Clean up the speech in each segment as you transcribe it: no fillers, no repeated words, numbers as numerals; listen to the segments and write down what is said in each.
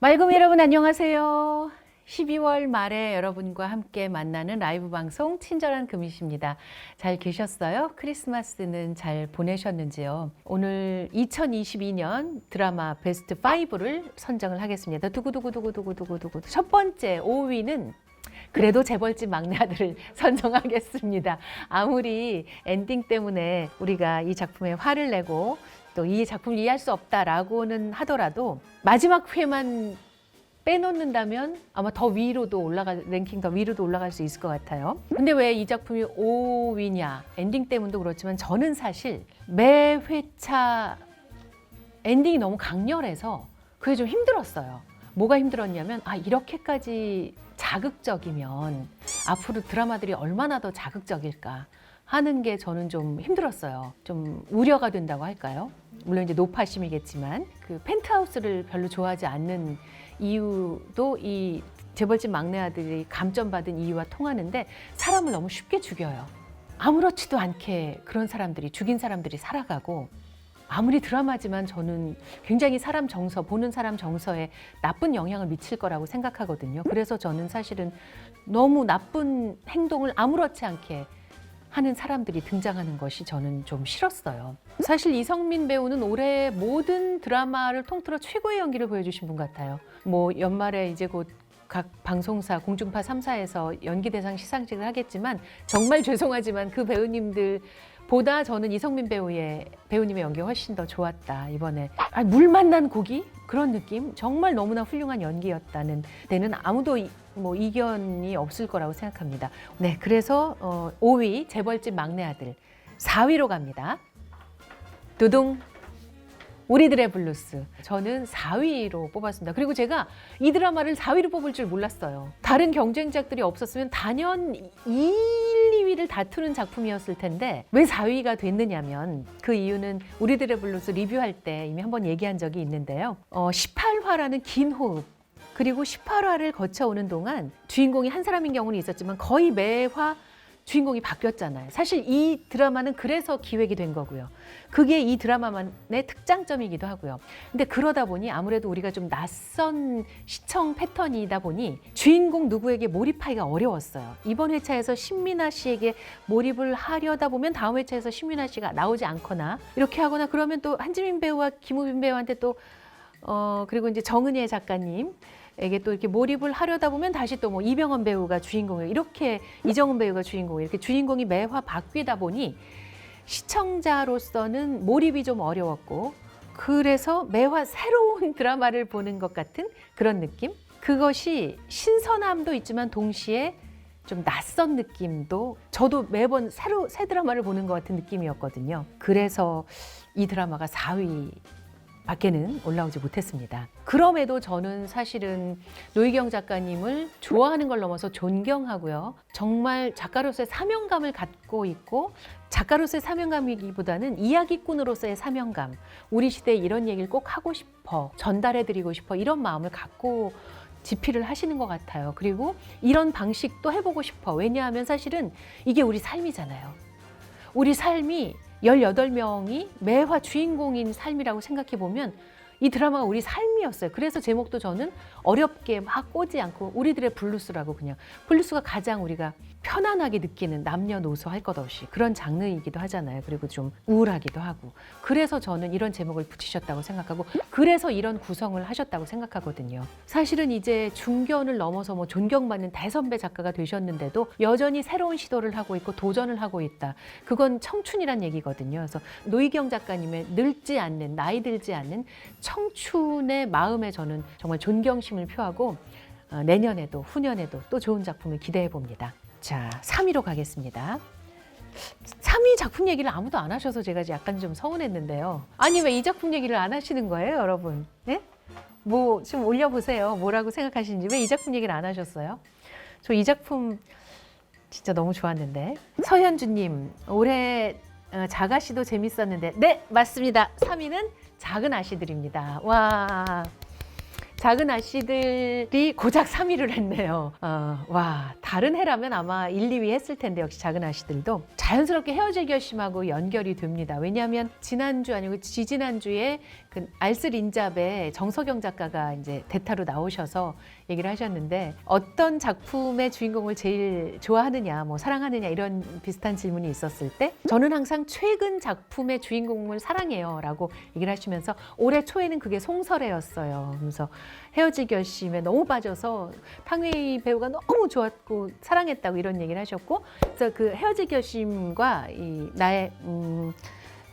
말금 여러분 안녕하세요. 12월 말에 여러분과 함께 만나는 라이브 방송 친절한 금이십니다. 잘 계셨어요? 크리스마스는 잘 보내셨는지요? 오늘 2022년 드라마 베스트 5를 선정을 하겠습니다. 두구두구두구두구두구두구. 첫 번째 5위는 그래도 재벌집 막내 아들을 선정하겠습니다. 아무리 엔딩 때문에 우리가 이 작품에 화를 내고 또 이 작품을 이해할 수 없다라고는 하더라도 마지막 회만 빼놓는다면 아마 더 위로도 랭킹 더 위로도 올라갈 수 있을 것 같아요. 근데 왜 이 작품이 5위냐? 엔딩 때문도 그렇지만 저는 사실 매 회차 엔딩이 너무 강렬해서 그게 좀 힘들었어요. 뭐가 힘들었냐면 이렇게까지 자극적이면 앞으로 드라마들이 얼마나 더 자극적일까 하는 게 저는 좀 힘들었어요. 좀 우려가 된다고 할까요? 물론 이제 노파심이겠지만 그 펜트하우스를 별로 좋아하지 않는 이유도 이 재벌집 막내 아들이 감점받은 이유와 통하는데 사람을 너무 쉽게 죽여요. 아무렇지도 않게 그런 사람들이 죽인 사람들이 살아가고 아무리 드라마지만 저는 굉장히 사람 정서, 보는 사람 정서에 나쁜 영향을 미칠 거라고 생각하거든요. 그래서 저는 사실은 너무 나쁜 행동을 아무렇지 않게 하는 사람들이 등장하는 것이 저는 좀 싫었어요. 사실 이성민 배우는 올해 모든 드라마를 통틀어 최고의 연기를 보여주신 분 같아요. 뭐 연말에 이제 곧 각 방송사 공중파 3사에서 연기대상 시상식을 하겠지만 정말 죄송하지만 그 배우님들보다 저는 이성민 배우님의 연기가 훨씬 더 좋았다. 이번에 물 만난 고기? 그런 느낌? 정말 너무나 훌륭한 연기였다는 데는 아무도 이견이 없을 거라고 생각합니다. 네, 그래서 5위 재벌집 막내 아들, 4위로 갑니다. 두둥. 우리들의 블루스. 저는 4위로 뽑았습니다. 그리고 제가 이 드라마를 4위로 뽑을 줄 몰랐어요. 다른 경쟁작들이 없었으면 단연 1, 2위를 다투는 작품이었을 텐데 왜 4위가 됐느냐면 그 이유는 우리들의 블루스 리뷰할 때 이미 한번 얘기한 적이 있는데요. 18화라는 긴 호흡 그리고 18화를 거쳐오는 동안 주인공이 한 사람인 경우는 있었지만 거의 매화 주인공이 바뀌었잖아요. 사실 이 드라마는 그래서 기획이 된 거고요. 그게 이 드라마만의 특장점이기도 하고요. 근데 그러다 보니 아무래도 우리가 좀 낯선 시청 패턴이다 보니 주인공 누구에게 몰입하기가 어려웠어요. 이번 회차에서 신민아 씨에게 몰입을 하려다 보면 다음 회차에서 신민아 씨가 나오지 않거나 이렇게 하거나 그러면 또 한지민 배우와 김우빈 배우한테 또 그리고 이제 정은혜 작가님 에게 또 이렇게 몰입을 하려다 보면 다시 또 뭐 이병헌 배우가 주인공이고 이렇게 이정은 배우가 주인공이고 이렇게 주인공이 매화 바뀌다 보니 시청자로서는 몰입이 좀 어려웠고 그래서 매화 새로운 드라마를 보는 것 같은 그런 느낌? 그것이 신선함도 있지만 동시에 좀 낯선 느낌도 저도 매번 새 드라마를 보는 것 같은 느낌이었거든요. 그래서 이 드라마가 4위 밖에는 올라오지 못했습니다. 그럼에도 저는 사실은 노희경 작가님을 좋아하는 걸 넘어서 존경하고요. 정말 작가로서의 사명감을 갖고 있고 작가로서의 사명감이기보다는 이야기꾼으로서의 사명감, 우리 시대에 이런 얘기를 꼭 하고 싶어, 전달해드리고 싶어 이런 마음을 갖고 집필을 하시는 것 같아요. 그리고 이런 방식도 해보고 싶어. 왜냐하면 사실은 이게 우리 삶이잖아요. 우리 삶이 18명이 매화 주인공인 삶이라고 생각해 보면 이 드라마가 우리 삶이었어요. 그래서 제목도 저는 어렵게 막 꼬지 않고 우리들의 블루스라고 그냥 블루스가 가장 우리가 편안하게 느끼는 남녀노소 할 것 없이 그런 장르이기도 하잖아요. 그리고 좀 우울하기도 하고 그래서 저는 이런 제목을 붙이셨다고 생각하고 그래서 이런 구성을 하셨다고 생각하거든요. 사실은 이제 중견을 넘어서 뭐 존경받는 대선배 작가가 되셨는데도 여전히 새로운 시도를 하고 있고 도전을 하고 있다. 그건 청춘이란 얘기거든요. 그래서 노희경 작가님의 늙지 않는 나이 들지 않는 청춘의 마음에 저는 정말 존경심을 표하고 내년에도 후년에도 또 좋은 작품을 기대해 봅니다. 자, 3위로 가겠습니다. 3위 작품 얘기를 아무도 안 하셔서 제가 약간 좀 서운했는데요. 아니 왜 이 작품 얘기를 안 하시는 거예요, 여러분? 네? 뭐 좀 올려보세요. 뭐라고 생각하시는지. 왜 이 작품 얘기를 안 하셨어요? 저 이 작품 진짜 너무 좋았는데. 서현주님, 올해 자가씨도 재밌었는데 네, 맞습니다. 3위는 작은 아씨들입니다. 와, 작은 아씨들이 고작 3위를 했네요. 와, 다른 해라면 아마 1, 2위 했을 텐데 역시 작은 아씨들도 자연스럽게 헤어질 결심하고 연결이 됩니다. 왜냐하면 지난주 아니고 지지난주에 그 알쓸인잡의 정석영 작가가 이제 대타로 나오셔서 얘기를 하셨는데 어떤 작품의 주인공을 제일 좋아하느냐, 뭐 사랑하느냐 이런 비슷한 질문이 있었을 때 저는 항상 최근 작품의 주인공을 사랑해요라고 얘기를 하시면서 올해 초에는 그게 송설애였어요. 그래서 헤어질 결심에 너무 빠져서 탕웨이 배우가 너무 좋았고 사랑했다고 이런 얘기를 하셨고, 그래서 그 헤어질 결심과 이 나의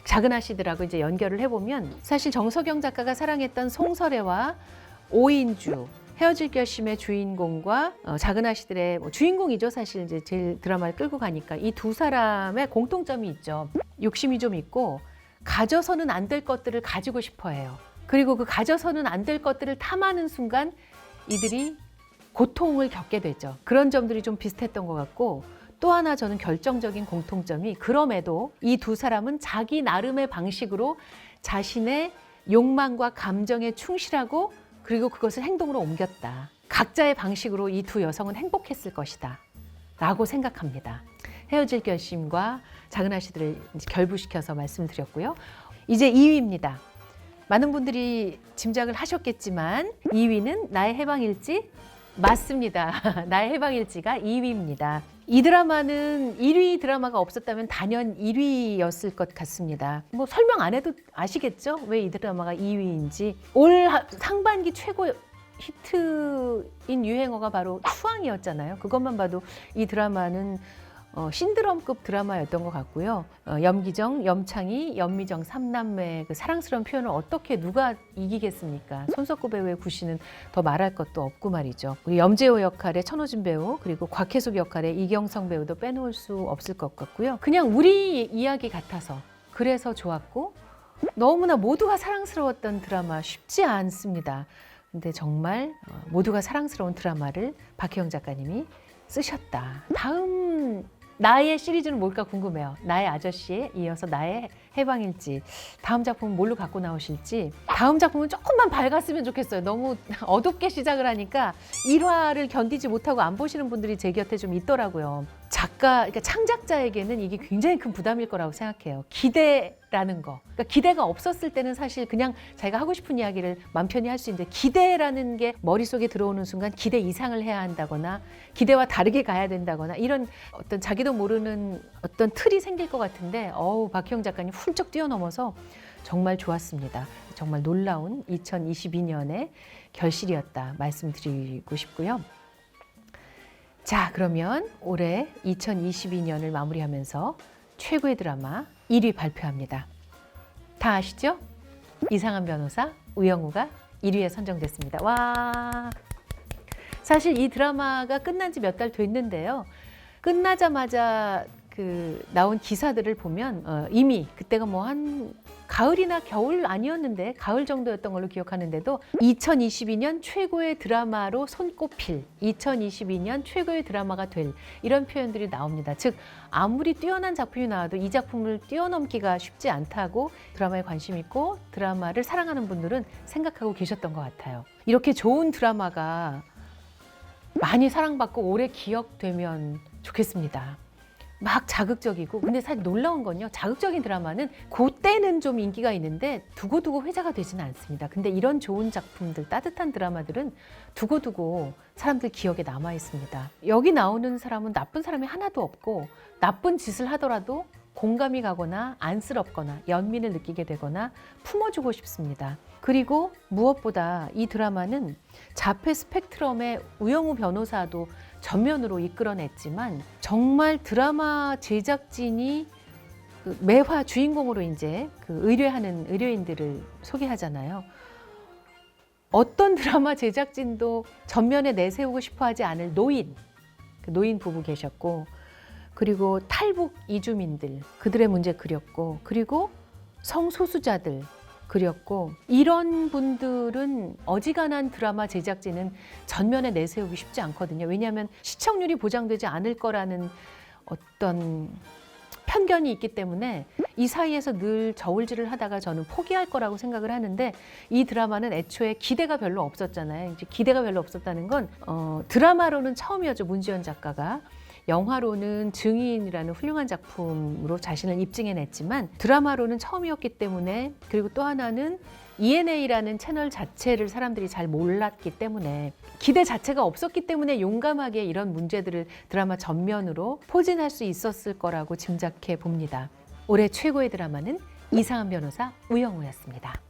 작은 아씨들하고 이제 연결을 해보면 사실 정석영 작가가 사랑했던 송설애와 오인주 헤어질 결심의 주인공과 작은 아씨들의 뭐 주인공이죠. 사실 이제 제일 드라마를 끌고 가니까 이 두 사람의 공통점이 있죠. 욕심이 좀 있고 가져서는 안 될 것들을 가지고 싶어 해요. 그리고 그 가져서는 안 될 것들을 탐하는 순간 이들이 고통을 겪게 되죠. 그런 점들이 좀 비슷했던 것 같고, 또 하나 저는 결정적인 공통점이 그럼에도 이 두 사람은 자기 나름의 방식으로 자신의 욕망과 감정에 충실하고 그리고 그것을 행동으로 옮겼다. 각자의 방식으로 이 두 여성은 행복했을 것이다 라고 생각합니다. 헤어질 결심과 작은 아씨들을 결부시켜서 말씀드렸고요. 이제 2위입니다. 많은 분들이 짐작을 하셨겠지만 2위는 나의 해방일지? 맞습니다. 나의 해방일지가 2위입니다. 이 드라마는 1위 드라마가 없었다면 단연 1위였을 것 같습니다. 뭐 설명 안 해도 아시겠죠? 왜 이 드라마가 2위인지. 올 상반기 최고 히트인 유행어가 바로 추앙이었잖아요. 그것만 봐도 이 드라마는 신드롬급 드라마였던 것 같고요. 염기정, 염창희, 연미정 3남매의 그 사랑스러운 표현을 어떻게 누가 이기겠습니까? 손석구 배우의 구실은 더 말할 것도 없고 말이죠. 우리 염재호 역할의 천호진 배우, 그리고 곽혜숙 역할의 이경성 배우도 빼놓을 수 없을 것 같고요. 그냥 우리 이야기 같아서 그래서 좋았고 너무나 모두가 사랑스러웠던 드라마 쉽지 않습니다. 근데 정말 모두가 사랑스러운 드라마를 박혜영 작가님이 쓰셨다. 다음 나의 시리즈는 뭘까 궁금해요. 나의 아저씨에 이어서 나의 해방일지. 다음 작품은 뭘로 갖고 나오실지. 다음 작품은 조금만 밝았으면 좋겠어요. 너무 어둡게 시작을 하니까 1화를 견디지 못하고 안 보시는 분들이 제 곁에 좀 있더라고요. 그러니까 창작자에게는 이게 굉장히 큰 부담일 거라고 생각해요. 기대라는 거. 그러니까 기대가 없었을 때는 사실 그냥 자기가 하고 싶은 이야기를 맘 편히 할 수 있는데, 기대라는 게 머릿속에 들어오는 순간 기대 이상을 해야 한다거나 기대와 다르게 가야 된다거나 이런 어떤 자기도 모르는 어떤 틀이 생길 것 같은데, 박희영 작가님 훌쩍 뛰어넘어서 정말 좋았습니다. 정말 놀라운 2022년의 결실이었다 말씀드리고 싶고요. 자, 그러면 올해 2022년을 마무리하면서 최고의 드라마 1위 발표합니다. 다 아시죠? 이상한 변호사 우영우가 1위에 선정됐습니다. 와! 사실 이 드라마가 끝난 지 몇 달 됐는데요. 끝나자마자 나온 기사들을 보면 이미 그때가 뭐 한 가을이나 겨울 아니었는데 가을 정도였던 걸로 기억하는데도 2022년 최고의 드라마로 손꼽힐, 2022년 최고의 드라마가 될 이런 표현들이 나옵니다. 즉 아무리 뛰어난 작품이 나와도 이 작품을 뛰어넘기가 쉽지 않다고 드라마에 관심 있고 드라마를 사랑하는 분들은 생각하고 계셨던 것 같아요. 이렇게 좋은 드라마가 많이 사랑받고 오래 기억되면 좋겠습니다. 막 자극적이고, 근데 사실 놀라운 건요, 자극적인 드라마는 그때는 좀 인기가 있는데 두고두고 회자가 되지는 않습니다. 근데 이런 좋은 작품들, 따뜻한 드라마들은 두고두고 사람들 기억에 남아 있습니다. 여기 나오는 사람은 나쁜 사람이 하나도 없고 나쁜 짓을 하더라도 공감이 가거나 안쓰럽거나 연민을 느끼게 되거나 품어주고 싶습니다. 그리고 무엇보다 이 드라마는 자폐 스펙트럼의 우영우 변호사도 전면으로 이끌어냈지만, 정말 드라마 제작진이 매화 주인공으로 이제 의뢰하는 의뢰인들을 소개하잖아요. 어떤 드라마 제작진도 전면에 내세우고 싶어 하지 않을 노인 부부 계셨고, 그리고 탈북 이주민들, 그들의 문제 그렸고, 그리고 성소수자들 그렸고, 이런 분들은 어지간한 드라마 제작진은 전면에 내세우기 쉽지 않거든요. 왜냐하면 시청률이 보장되지 않을 거라는 어떤 편견이 있기 때문에 이 사이에서 늘 저울질을 하다가 저는 포기할 거라고 생각을 하는데 이 드라마는 애초에 기대가 별로 없었잖아요. 이제 기대가 별로 없었다는 건 드라마로는 처음이었죠. 문지연 작가가. 영화로는 증인이라는 훌륭한 작품으로 자신을 입증해냈지만 드라마로는 처음이었기 때문에, 그리고 또 하나는 ENA라는 채널 자체를 사람들이 잘 몰랐기 때문에, 기대 자체가 없었기 때문에 용감하게 이런 문제들을 드라마 전면으로 포진할 수 있었을 거라고 짐작해 봅니다. 올해 최고의 드라마는 이상한 변호사 우영우였습니다.